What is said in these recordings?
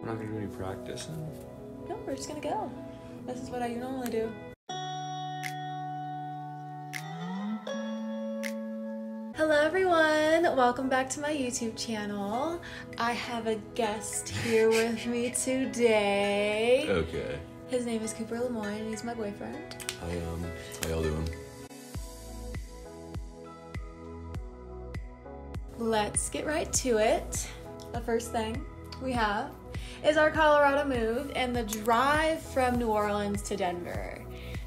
We're not gonna do any practicing? No, we're just gonna go. This is what I normally do. Hello everyone, welcome back to my YouTube channel. I have a guest here with me today. Okay. His name is Cooper Lemoyne and he's my boyfriend. How y'all doing? Let's get right to it. The first thing we have is our Colorado move and the drive from New Orleans to Denver.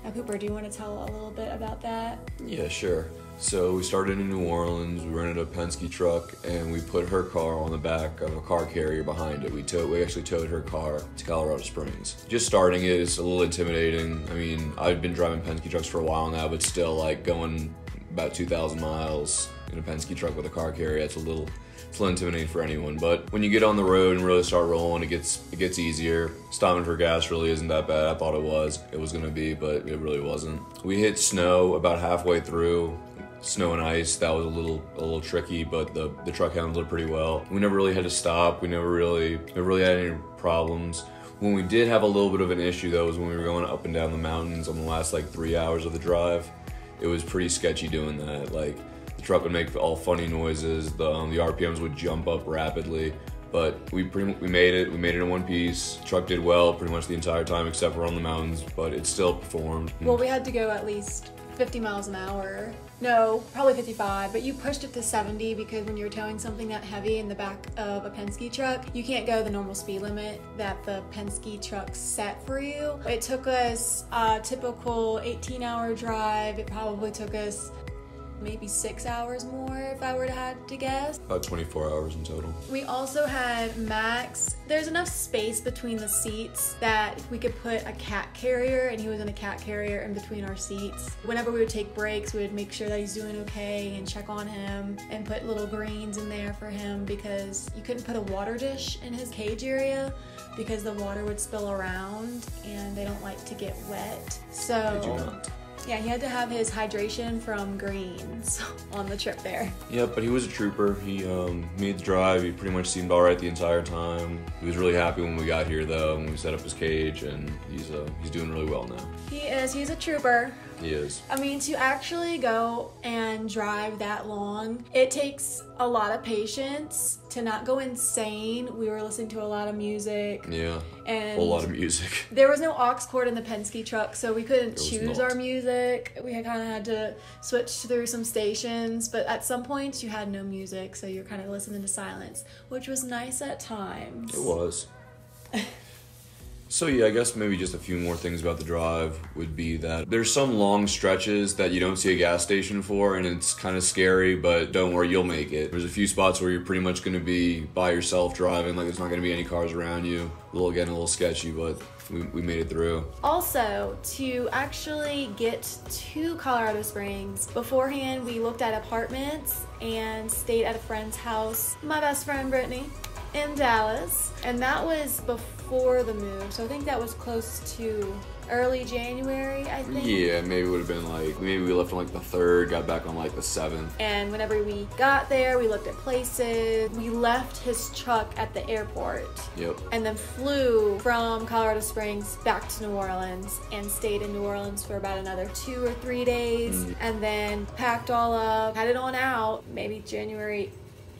Now Cooper, do you want to tell a little bit about that? Yeah, sure. So we started in New Orleans, we rented a Penske truck, and we put her car on the back of a car carrier behind it. We actually towed her car to Colorado Springs. Just starting it is a little intimidating. I mean, I've been driving Penske trucks for a while now, but still, like, going about 2,000 miles in a Penske truck with a car carrier, it's a little intimidating for anyone. But when you get on the road and really start rolling, it gets easier. Stopping for gas really isn't that bad. I thought it was gonna be, but it really wasn't. We hit snow about halfway through. Snow and ice, that was a little tricky, but the truck handled it pretty well. We never really had to stop. We never really had any problems. When we did have a little bit of an issue though was when we were going up and down the mountains on the last like 3 hours of the drive. It was pretty sketchy doing that. Like, the truck would make all funny noises, the RPMs would jump up rapidly, but we made it. We made it in one piece. The truck did well pretty much the entire time except for on the mountains, but it still performed. Well, we had to go at least 50 miles an hour. No, probably 55, but you pushed it to 70 because when you're towing something that heavy in the back of a Penske truck, you can't go the normal speed limit that the Penske truck set for you. It took us a typical 18-hour drive. It probably took us maybe 6 hours more if I were to have to guess. About 24 hours in total. We also had Max. There's enough space between the seats that we could put a cat carrier, and he was in a cat carrier in between our seats. Whenever we would take breaks, we would make sure that he's doing okay and check on him and put little greens in there for him because you couldn't put a water dish in his cage area because the water would spill around and they don't like to get wet. So Did you not? Yeah, he had to have his hydration from greens on the trip there. Yeah, but he was a trooper. He made the drive. He pretty much seemed all right the entire time. He was really happy when we got here, though, when we set up his cage, and he's doing really well now. He is. He's a trooper. He is. I mean, to actually go and drive that long, it takes a lot of patience to not go insane. We were listening to a lot of music. Yeah, and a whole lot of music. There was no aux cord in the Penske truck, so we couldn't choose not. our music. We kind of had to switch through some stations, but at some points you had no music, so you're kind of listening to silence, which was nice at times. It was. So yeah, I guess maybe just a few more things about the drive would be that there's some long stretches that you don't see a gas station for, and it's kind of scary, but don't worry, you'll make it. There's a few spots where you're pretty much going to be by yourself driving, like there's not going to be any cars around you. A little sketchy, but we made it through. Also, to actually get to Colorado Springs, beforehand we looked at apartments and stayed at a friend's house, my best friend Brittany, in Dallas, and that was before the move, so I think that was close to early January, I think. Yeah, maybe it would have been like, maybe we left on like the 3rd, got back on like the 7th. And whenever we got there, we looked at places. We left his truck at the airport. Yep. And then flew from Colorado Springs back to New Orleans and stayed in New Orleans for about another 2 or 3 days. And then packed all up, headed on out, maybe January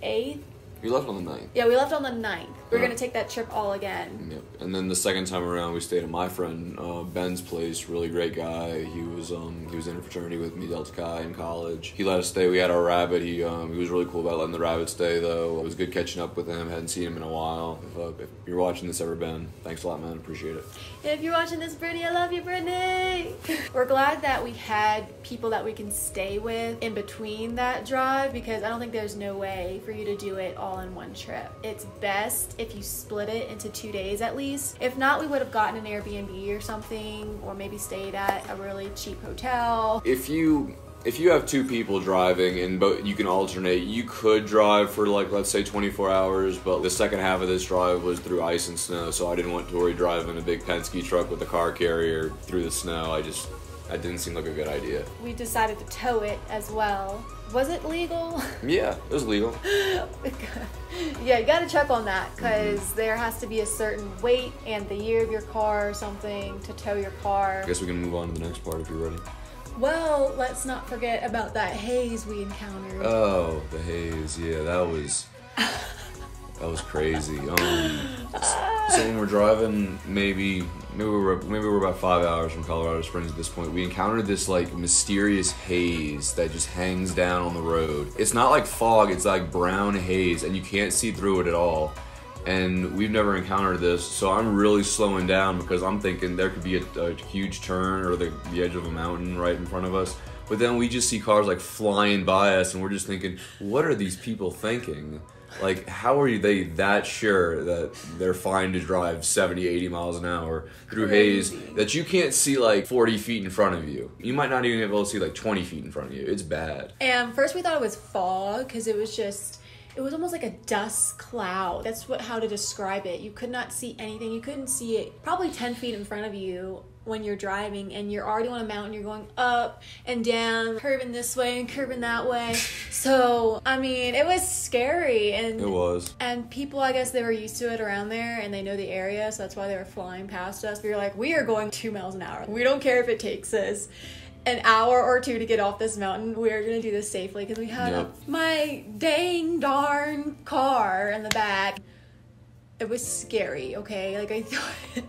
8th. We left on the 9th. Yeah, we left on the 9th. We're gonna take that trip all again. Yep. And then the second time around, we stayed at my friend Ben's place. Really great guy. He was in a fraternity with me, Delta Chi, in college. He let us stay. We had our rabbit. He was really cool about letting the rabbit stay, though. It was good catching up with him. Hadn't seen him in a while. If you're watching this ever, Ben, thanks a lot, man. Appreciate it. And if you're watching this, Brittany, I love you, Brittany. We're glad that we had people that we can stay with in between that drive because I don't think there's no way for you to do it all in one trip. It's best if you split it into 2 days at least. If not, we would have gotten an Airbnb or something, or maybe stayed at a really cheap hotel. If you have 2 people driving and you can alternate, you could drive for like, let's say 24 hours, but the second half of this drive was through ice and snow, so I didn't want Tori driving a big Penske truck with a car carrier through the snow. I That didn't seem like a good idea. We decided to tow it as well. Was it legal? Yeah, it was legal. Yeah, you gotta check on that because there has to be a certain weight and the year of your car or something to tow your car. I guess we can move on to the next part if you're ready. Well, let's not forget about that haze we encountered. Oh, the haze. Yeah, that was crazy. So when we're driving, maybe we're about 5 hours from Colorado Springs at this point. We encountered this like mysterious haze that just hangs down on the road. It's not like fog, it's like brown haze, and you can't see through it at all. And we've never encountered this, so I'm really slowing down because I'm thinking there could be a huge turn or the edge of a mountain right in front of us. But then we just see cars like flying by us, and we're just thinking, what are these people thinking? Like, how are they that sure that they're fine to drive 70, 80 miles an hour through haze that you can't see like 40 feet in front of you? You might not even be able to see like 20 feet in front of you. It's bad. And first we thought it was fog because it was almost like a dust cloud. That's how to describe it. You could not see anything. You couldn't see it probably 10 feet in front of you when you're driving, and you're already on a mountain. You're going up and down, curving this way and curving that way. So, I mean, it was scary. And it was. And people, I guess they were used to it around there, and they know the area, so that's why they were flying past us. We were like, we are going 2 miles an hour. We don't care if it takes us an hour or two to get off this mountain. We're gonna do this safely because we had my dang darn car in the back. It was scary, okay? Like, I thought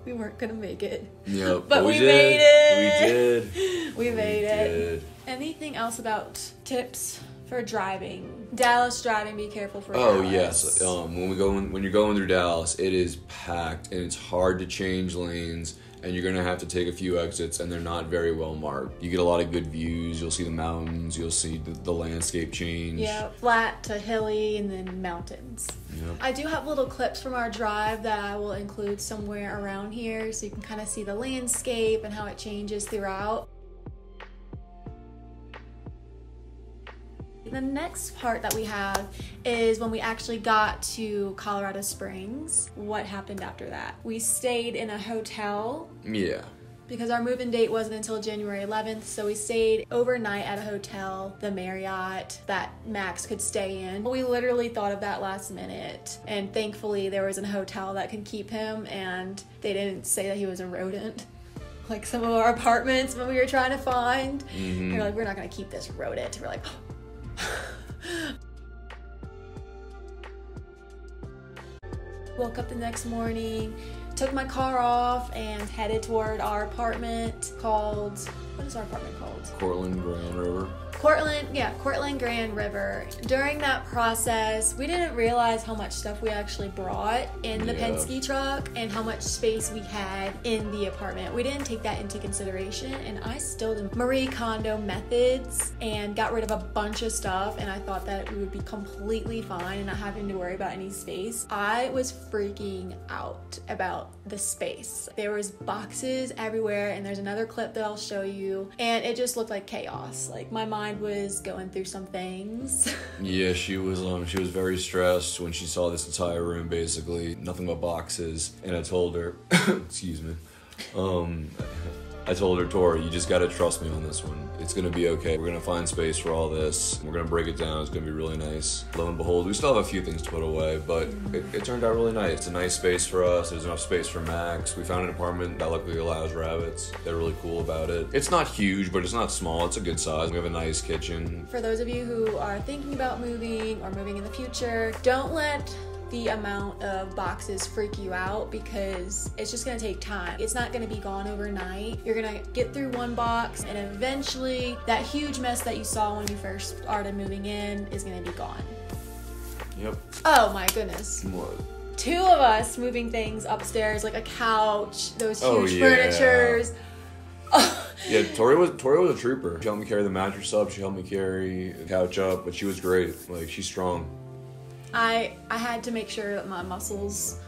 we weren't gonna make it. Yep, but we made it. We did. We made it. Anything else about tips for driving? Dallas driving, be careful for Dallas. Oh yes. When you're going through Dallas, it is packed and it's hard to change lanes. And you're gonna have to take a few exits, and they're not very well marked. You get a lot of good views. You'll see the mountains. You'll see the landscape change. Yeah, flat to hilly, and then mountains. Yep. I do have little clips from our drive that I will include somewhere around here, so you can kind of see the landscape and how it changes throughout. The next part that we have is when we actually got to Colorado Springs. What happened after that? We stayed in a hotel. Yeah. Because our move-in date wasn't until January 11th, so we stayed overnight at a hotel, the Marriott, that Max could stay in. We literally thought of that last minute, and thankfully there was a hotel that could keep him, and they didn't say that he was a rodent like some of our apartments when we were trying to find. Mm-hmm. They're like, we're not gonna keep this rodent. We're like, woke up the next morning, took my car off, and headed toward our apartment called, what is our apartment called? Cortland Grand River. Cortland Grand River. During that process, we didn't realize how much stuff we actually brought in the Penske truck and how much space we had in the apartment. We didn't take that into consideration, and I still did Marie Kondo methods and got rid of a bunch of stuff, and I thought that we would be completely fine and not having to worry about any space. I was freaking out about the space. There was boxes everywhere, and there's another clip that I'll show you, and it just looked like chaos. Like, my mind was going through some things. Yeah, she was very stressed when she saw this entire room, basically nothing but boxes. And I told her, excuse me, I told her, Tori, you just gotta trust me on this one. It's gonna be okay. We're gonna find space for all this. We're gonna break it down. It's gonna be really nice. Lo and behold, we still have a few things to put away, but it turned out really nice. It's a nice space for us. There's enough space for Max. We found an apartment that luckily allows rabbits. They're really cool about it. It's not huge, but it's not small. It's a good size. We have a nice kitchen. For those of you who are thinking about moving or moving in the future, don't let the amount of boxes freak you out because it's just gonna take time. It's not gonna be gone overnight. You're gonna get through one box and eventually that huge mess that you saw when you first started moving in is gonna be gone. Yep. Oh my goodness. What? 2 of us moving things upstairs, like a couch, those huge furnitures. Yeah, Tori was a trooper. She helped me carry the mattress up, she helped me carry the couch up, but she was great. Like, she's strong. I had to make sure that my muscles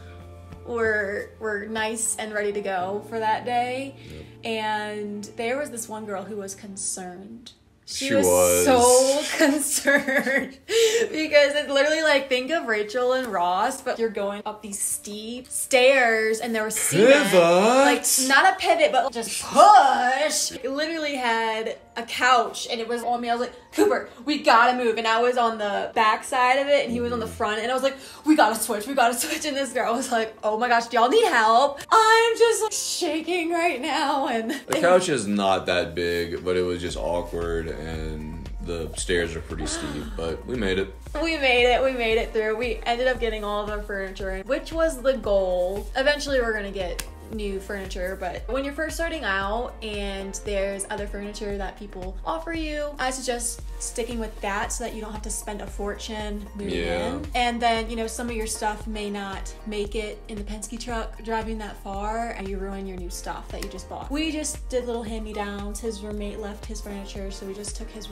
were nice and ready to go for that day. Yep. And there was this one girl who was concerned She was so concerned because it's literally like, think of Rachel and Ross, but you're going up these steep stairs and there was cement. Like, not a pivot, but just push. It literally had a couch and it was on me. I was like, Cooper, we gotta move. And I was on the back side of it and he was on the front. And I was like, we gotta switch. And this girl was like, oh my gosh, do y'all need help? I'm just like shaking right now. And the couch is not that big, but it was just awkward and the stairs are pretty steep, but we made it. We made it through. We ended up getting all of our furniture in, which was the goal. Eventually we're gonna get new furniture, but when you're first starting out and there's other furniture that people offer you, I suggest sticking with that so that you don't have to spend a fortune moving in. And then, you know, some of your stuff may not make it in the Penske truck driving that far and you ruin your new stuff that you just bought. We just did little hand-me-downs. His roommate left his furniture, so we just took his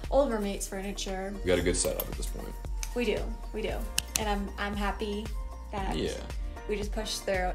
old roommate's furniture. We got a good setup at this point. We do. And I'm happy that we just pushed through.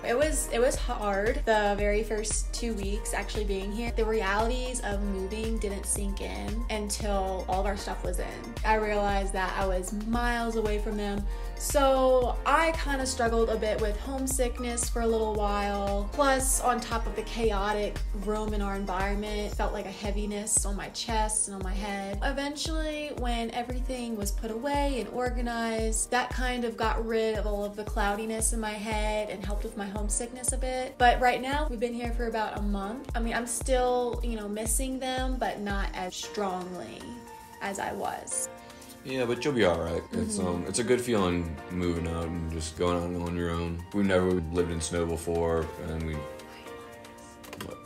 It was hard the very first 2 weeks actually being here. The realities of moving didn't sink in until all of our stuff was in. I realized that I was miles away from them. So I kind of struggled a bit with homesickness for a little while. Plus, on top of the chaotic room in our environment, felt like a heaviness on my chest and on my head. Eventually, when everything was put away and organized, that kind of got rid of all of the cloudiness in my head and helped with my homesickness a bit. But right now, we've been here for about a month. I mean, I'm still, you know, missing them, but not as strongly as I was. Yeah, but you'll be all right. It's a good feeling moving out and just going out on your own. We've never lived in snow before, and what?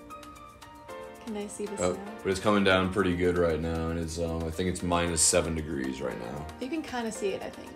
Can I see the snow? But it's coming down pretty good right now, and it's I think it's -7 degrees right now. You can kind of see it, I think.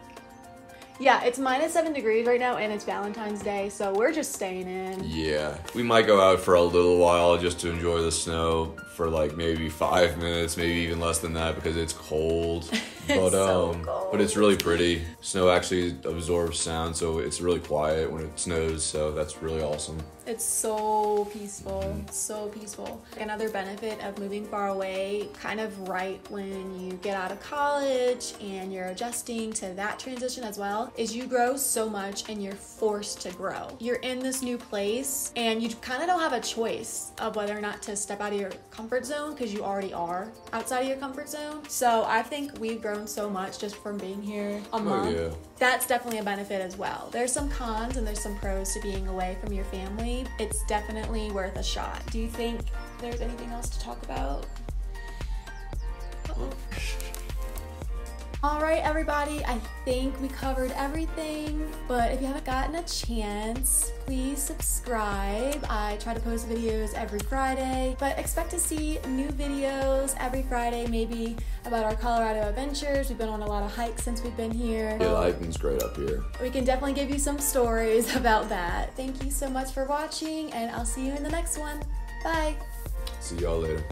Yeah, it's -7 degrees right now, and it's Valentine's Day, so we're just staying in. Yeah, we might go out for a little while just to enjoy the snow for like maybe 5 minutes, maybe even less than that because it's cold. It's so cold. But it's really pretty. Snow actually absorbs sound, so it's really quiet when it snows, so that's really awesome. It's so peaceful, so peaceful. Another benefit of moving far away, kind of right when you get out of college and you're adjusting to that transition as well, is you grow so much and you're forced to grow. You're in this new place and you kind of don't have a choice of whether or not to step out of your comfort zone because you already are outside of your comfort zone. So I think we've grown so much just from being here a month. Yeah. That's definitely a benefit as well. There's some cons and there's some pros to being away from your family. It's definitely worth a shot. Do you think there's anything else to talk about? All right, everybody, I think we covered everything, but if you haven't gotten a chance, please subscribe. I try to post videos every Friday, but expect to see new videos every Friday, maybe about our Colorado adventures. We've been on a lot of hikes since we've been here. Yeah, the hiking's great up here. We can definitely give you some stories about that. Thank you so much for watching, and I'll see you in the next one. Bye. See y'all later.